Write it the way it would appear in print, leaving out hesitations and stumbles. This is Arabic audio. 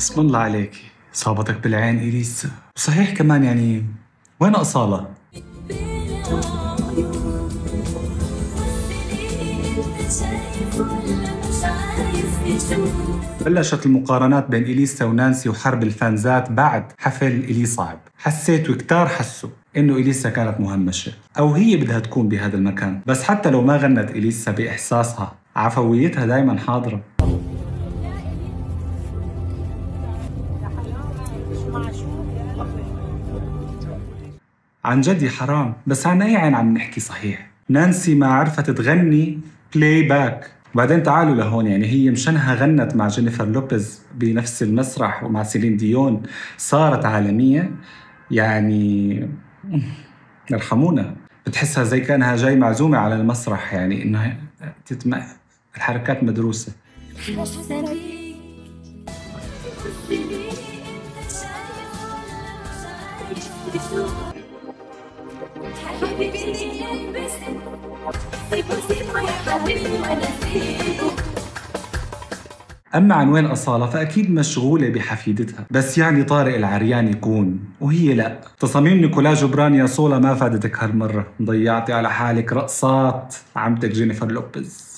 اسم الله عليك، صابتك بالعين إليسا. صحيح كمان يعني وين أصالة؟ بلشت المقارنات بين إليسا ونانسي وحرب الفانزات بعد حفل إلي صعب. حسيت وكتار حسوا إنه إليسا كانت مهمشة أو هي بدها تكون بهذا المكان، بس حتى لو ما غنت إليسا بإحساسها عفويتها دايما حاضرة. عن جد حرام، بس عن أي عين عم نحكي صحيح؟ نانسي ما عرفت تغني بلاي باك. وبعدين تعالوا لهون، يعني هي مشانها غنت مع جينيفر لوبيز بنفس المسرح ومع سيلين ديون صارت عالمية. يعني ارحمونا. بتحسها زي كانها جاي معزومة على المسرح، يعني انها الحركات مدروسة. أما عن وين أصالة فأكيد مشغولة بحفيدتها، بس يعني طارق العريان يكون وهي لا. تصاميم نيكولا جبران يا صولة ما فادتك هالمرة، ضيعتي على حالك رقصات عمتك جينيفر لوبيز.